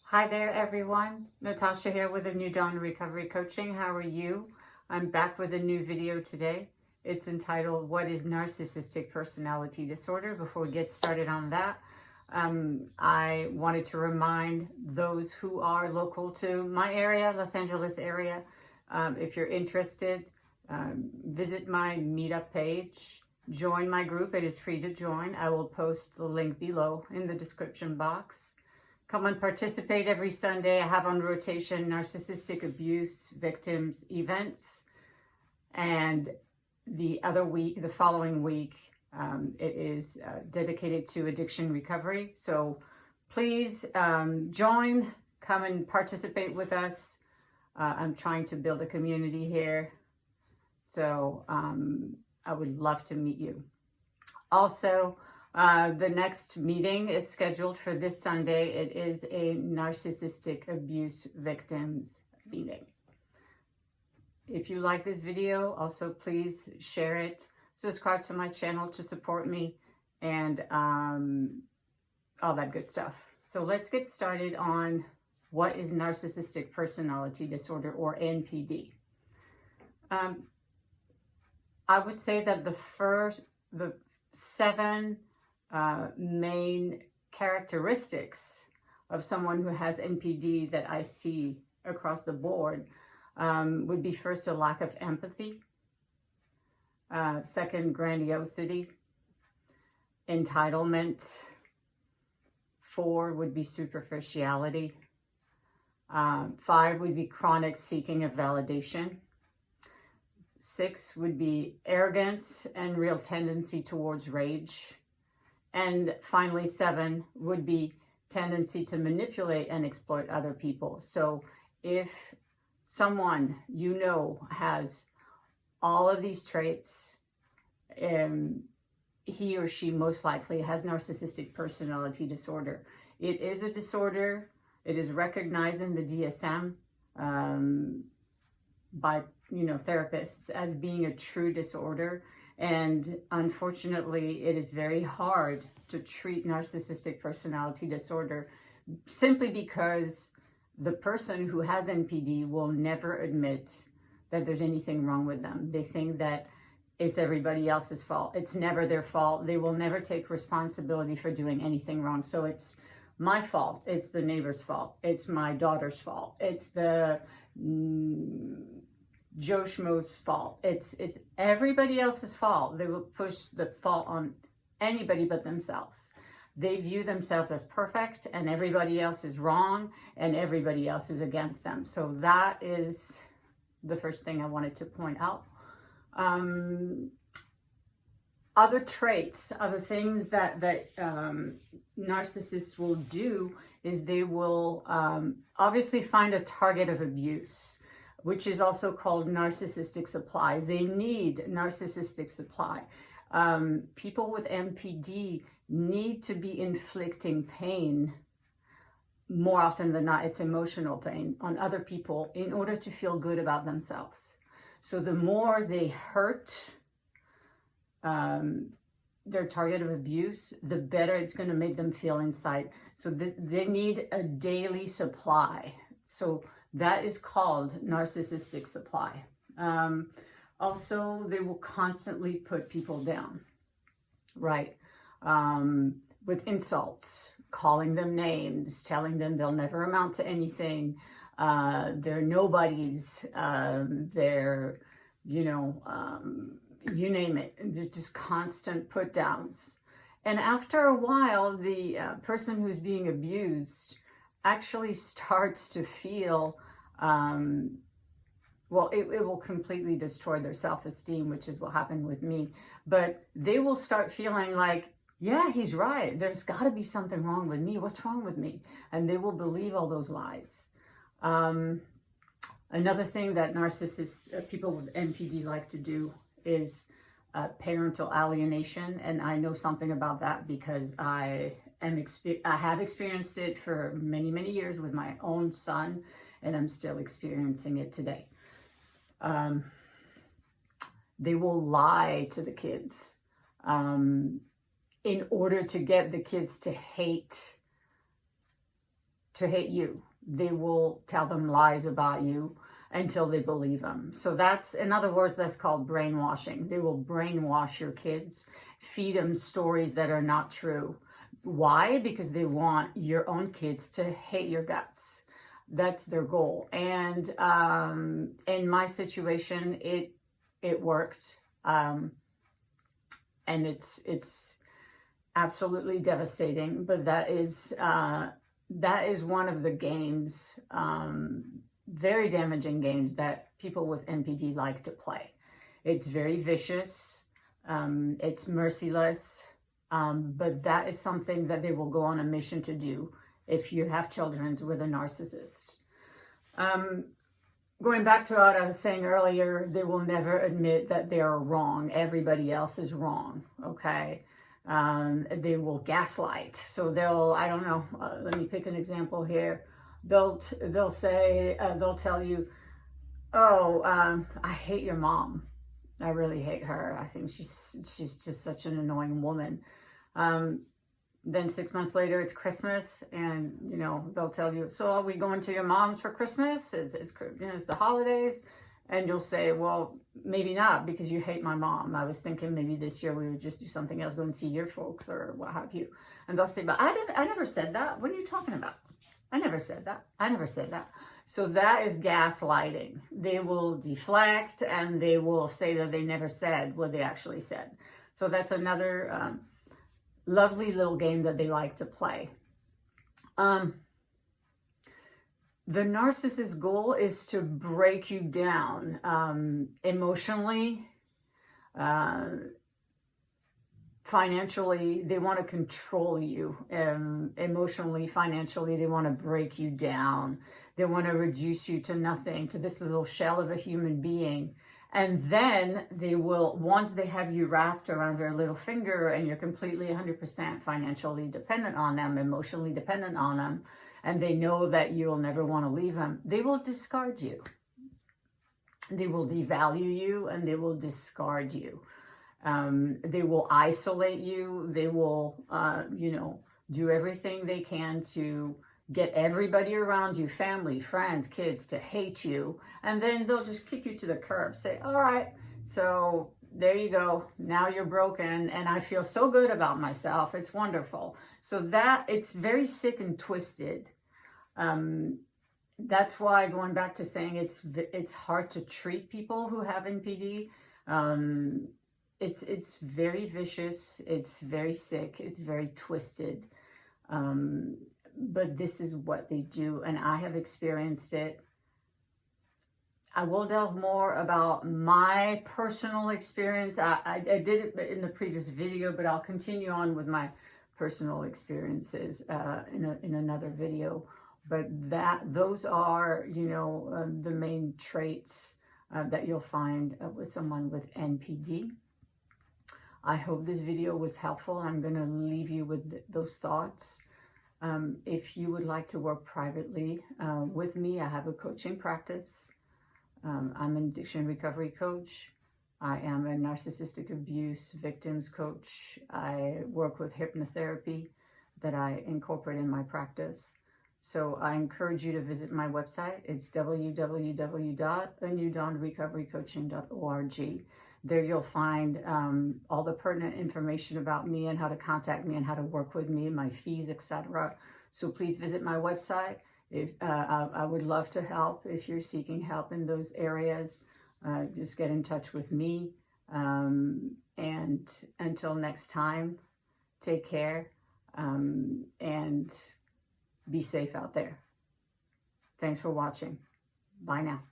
Hi there, everyone. Natasha here with a New Dawn Recovery Coaching. How are you? I'm back with a new video today. It's entitled, What is Narcissistic Personality Disorder? Before we get started on that, I wanted to remind those who are local to my area, Los Angeles area, if you're interested, visit my meetup page. Join my group. It is free to join. I will post the link below in the description box. Come and participate every Sunday. I have on rotation narcissistic abuse victims events. And the following week, it is dedicated to addiction recovery. So please join, come and participate with us. I'm trying to build a community here. So I would love to meet you. Also, the next meeting is scheduled for this Sunday. It is a narcissistic abuse victims meeting. If you like this video, also please share it, subscribe to my channel to support me, and all that good stuff. So let's get started on what is narcissistic personality disorder, or NPD. I would say that the 7 main characteristics of someone who has NPD that I see across the board would be, first, a lack of empathy, second, grandiosity, entitlement, 4 would be superficiality, 5 would be chronic seeking of validation, 6 would be arrogance and real tendency towards rage. And finally, 7 would be tendency to manipulate and exploit other people. So if someone you know has all of these traits, he or she most likely has narcissistic personality disorder. It is a disorder. It is recognized in the DSM by therapists as being a true disorder. And unfortunately, it is very hard to treat narcissistic personality disorder simply because the person who has NPD will never admit that there's anything wrong with them. They think that it's everybody else's fault. It's never their fault. They will never take responsibility for doing anything wrong. So it's my fault. It's the neighbor's fault. It's my daughter's fault. It's the Joe Schmo's fault. It's everybody else's fault. They will push the fault on anybody but themselves. They view themselves as perfect, and everybody else is wrong, and everybody else is against them. So that is the first thing I wanted to point out. Other traits, other things that narcissists will do is they will obviously find a target of abuse, which is also called narcissistic supply. They need narcissistic supply. People with NPD need to be inflicting pain, more often than not, it's emotional pain, on other people in order to feel good about themselves. So the more they hurt their target of abuse, the better it's going to make them feel inside. So they need a daily supply. So that is called narcissistic supply. Also, they will constantly put people down, right? With insults, calling them names, telling them they'll never amount to anything. They're nobodies. They're, you name it. There's just constant put downs. And after a while, the person who's being abused actually starts to feel, it will completely destroy their self-esteem, which is what happened with me. But they will start feeling like, yeah, he's right. There's got to be something wrong with me. What's wrong with me? And they will believe all those lies. Another thing that narcissists, people with NPD like to do is parental alienation. And I know something about that because I have experienced it for many, many years with my own son, and I'm still experiencing it today. They will lie to the kids in order to get the kids to hate to hate you. They will tell them lies about you until they believe them. So that's, in other words, that's called brainwashing. They will brainwash your kids, feed them stories that are not true. Why? Because they want your own kids to hate your guts. That's their goal. And in my situation, it worked. And it's absolutely devastating. But that is one of the games, very damaging games that people with NPD like to play. It's very vicious. It's merciless. But that is something that they will go on a mission to do if you have children with a narcissist. Going back to what I was saying earlier, they will never admit that they are wrong. Everybody else is wrong, okay? They will gaslight. So they'll, I don't know, let me pick an example here. They'll say, they'll tell you, oh, I hate your mom. I really hate her. I think she's just such an annoying woman. Then 6 months later, it's Christmas, and you know they'll tell you, so are we going to your mom's for Christmas? It's the holidays, and you'll say, well, maybe not, because you hate my mom. I was thinking maybe this year we would just do something else, go and see your folks or what have you. And they'll say, but I never said that. What are you talking about? I never said that. I never said that. So that is gaslighting. They will deflect and they will say that they never said what they actually said. So that's another lovely little game that they like to play. The narcissist's goal is to break you down emotionally, financially. They want to control you. Emotionally, financially, they want to break you down. They want to reduce you to nothing, to this little shell of a human being. And then they will, once they have you wrapped around their little finger and you're completely 100% financially dependent on them, emotionally dependent on them, and they know that you'll never want to leave them, they will discard you. They will devalue you and they will discard you. They will isolate you. They will, do everything they can to get everybody around you, family, friends, kids, to hate you. And then they'll just kick you to the curb, say, all right, so there you go. Now you're broken and I feel so good about myself. It's wonderful. So that, it's very sick and twisted. That's why, going back to saying it's hard to treat people who have NPD. It's very vicious. It's very sick. It's very twisted. But this is what they do, and I have experienced it. I will delve more about my personal experience. I did it in the previous video, but I'll continue on with my personal experiences in another video. But those are, the main traits that you'll find with someone with NPD. I hope this video was helpful. I'm going to leave you with those thoughts. If you would like to work privately with me, I have a coaching practice. I'm an addiction recovery coach. I am a narcissistic abuse victims coach. I work with hypnotherapy that I incorporate in my practice. So I encourage you to visit my website. It's www.anewdawnrecoverycoaching.org. There you'll find all the pertinent information about me and how to contact me and how to work with me, my fees, etc. So please visit my website. If I would love to help if you're seeking help in those areas. Just get in touch with me. And until next time, take care and be safe out there. Thanks for watching. Bye now.